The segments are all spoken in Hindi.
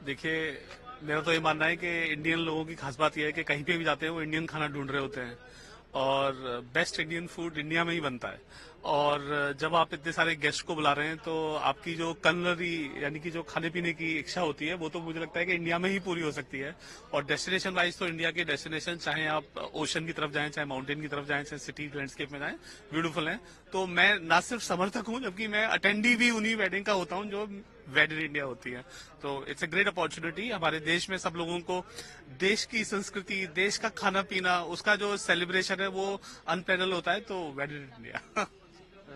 देखिए, मेरा तो ये मानना है कि इंडियन लोगों की खास बात यह है कि कहीं पे भी जाते हैं वो इंडियन खाना ढूंढ रहे होते हैं और बेस्ट इंडियन फूड इंडिया में ही बनता है। और जब आप इतने सारे गेस्ट को बुला रहे हैं तो आपकी जो कलनरी यानी कि जो खाने पीने की इच्छा होती है वो तो मुझे लगता है कि इंडिया में ही पूरी हो सकती है। और डेस्टिनेशन वाइज तो इंडिया के डेस्टिनेशन चाहे आप ओशन की तरफ जाएं, चाहे माउंटेन की तरफ जाएं, चाहे सिटी लैंडस्केप में जाएं, ब्यूटीफुल है। तो मैं ना सिर्फ समर्थक हूं जबकि मैं अटेंडी भी उन्हीं वेडिंग का होता हूं जो वेड इन इंडिया होती है। तो इट्स अ ग्रेट अपॉर्चुनिटी हमारे देश में सब लोगों को देश की संस्कृति, देश का खाना पीना, उसका जो सेलिब्रेशन है वो अनपैरल होता है। तो वेड इन इंडिया।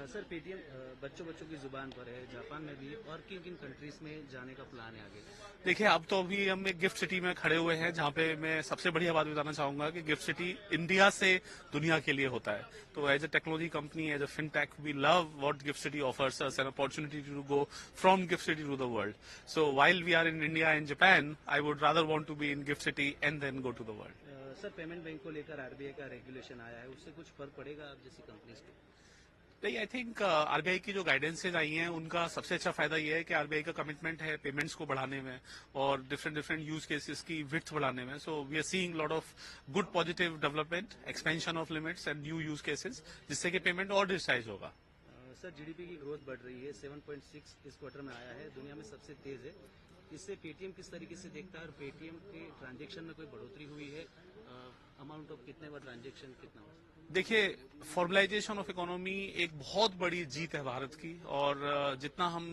सर पेटीएम बच्चों की जुबान पर है, जापान में भी, और किन किन कंट्रीज में जाने का प्लान है आगे? देखिए, अब तो अभी हम एक गिफ्ट सिटी में खड़े हुए हैं जहाँ पे मैं सबसे बढ़िया बात बताना चाहूंगा कि गिफ्ट सिटी इंडिया से दुनिया के लिए होता है। तो as a technology company, as a fintech, we love what GIFT City offers us, an opportunity to go from GIFT City to the world. So while we are in India and Japan, I would rather want to be in GIFT City and then go to the world. Sir payment bank को लेकर आरबीआई का रेगुलेशन आया है, उससे कुछ फर्क पड़ेगा आप जैसी कंपनीज को? नहीं, आई थिंक आरबीआई की जो गाइडेंसेज आई हैं उनका सबसे अच्छा फायदा यह है कि आरबीआई का कमिटमेंट है पेमेंट्स को बढ़ाने में और डिफरेंट यूज केसेस की विड्थ बढ़ाने में। So we are seeing lot of good positive development, expansion of limits and new use cases, जिससे कि पेमेंट और डिजिटाइज होगा। सर जीडीपी की ग्रोथ बढ़ रही है, 7.6 इस क्वार्टर में आया है, दुनिया में सबसे तेज है। इससे पेटीएम किस तरीके से देखता है और पेटीएम के ट्रांजेक्शन में कोई बढ़ोतरी हुई है? अमाउंट ऑफ कितने बार ट्रांजेक्शन कितना हो? देखिए, फॉर्मलाइजेशन ऑफ इकोनॉमी एक बहुत बड़ी जीत है भारत की। और जितना हम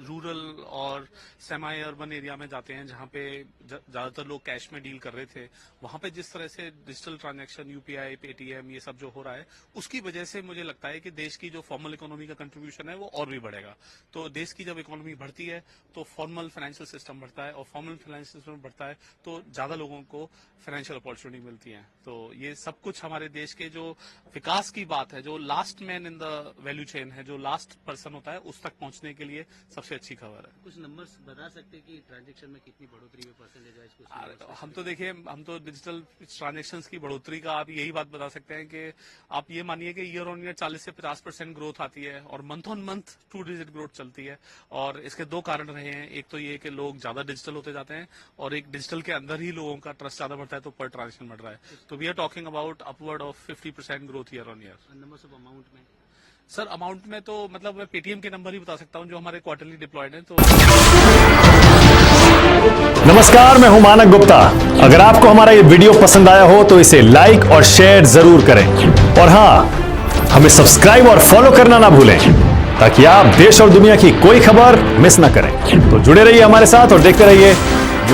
रूरल और सेमी अर्बन एरिया में जाते हैं जहां पे ज्यादातर लोग कैश में डील कर रहे थे, वहां पे जिस तरह से डिजिटल ट्रांजैक्शन, यूपीआई, पेटीएम, ये सब जो हो रहा है उसकी वजह से मुझे लगता है कि देश की जो फॉर्मल इकोनॉमी का कंट्रीब्यूशन है वो और भी बढ़ेगा। तो देश की जब इकोनॉमी बढ़ती है तो फॉर्मल फाइनेंशियल सिस्टम बढ़ता है और फॉर्मल फाइनेंशियल सिस्टम बढ़ता है तो ज्यादा लोगों को फाइनेंशियल अपॉर्चुनिटी मिलती है। तो ये सब कुछ हमारे देश के जो विकास की बात है, जो last man in the value chain है, जो लास्ट पर्सन होता है, उस तक पहुंचने के लिए सबसे अच्छी खबर है। कुछ नंबर्स बता सकते हैं कि ट्रांजैक्शन में कितनी बढ़ोतरी हुई परसेंटेज वाइज? हम तो देखिए, हम तो डिजिटल ट्रांजैक्शंस की बढ़ोतरी का आप यही बात बता सकते हैं कि आप ये मानिए कि ईयर ऑन ईयर 40 से 50% ग्रोथ आती है और month on month 2 digit growth चलती है। और इसके दो कारण रहे हैं, एक तो ये कि लोग ज्यादा डिजिटल होते जाते हैं और एक डिजिटल के अंदर ही लोगों का ट्रस्ट ज्यादा बढ़ता है तो पर ट्रांजेक्शन बढ़ रहा है। तो we are talking about upward of 50% growth year on year. Numbers of amount में? सर अमाउंट में तो मतलब मैं पेटीएम के नंबर ही बता सकता हूं जो हमारे क्वार्टरली डिप्लॉयड हैं। तो नमस्कार, मैं हूं मानक गुप्ता। अगर आपको हमारा ये वीडियो पसंद आया हो तो इसे लाइक और शेयर जरूर करें और हां, हमें सब्सक्राइब और फॉलो करना ना भूलें ताकि आप देश और दुनिया की कोई खबर मिस ना करें। तो जुड़े रहिए हमारे साथ और देखते रहिए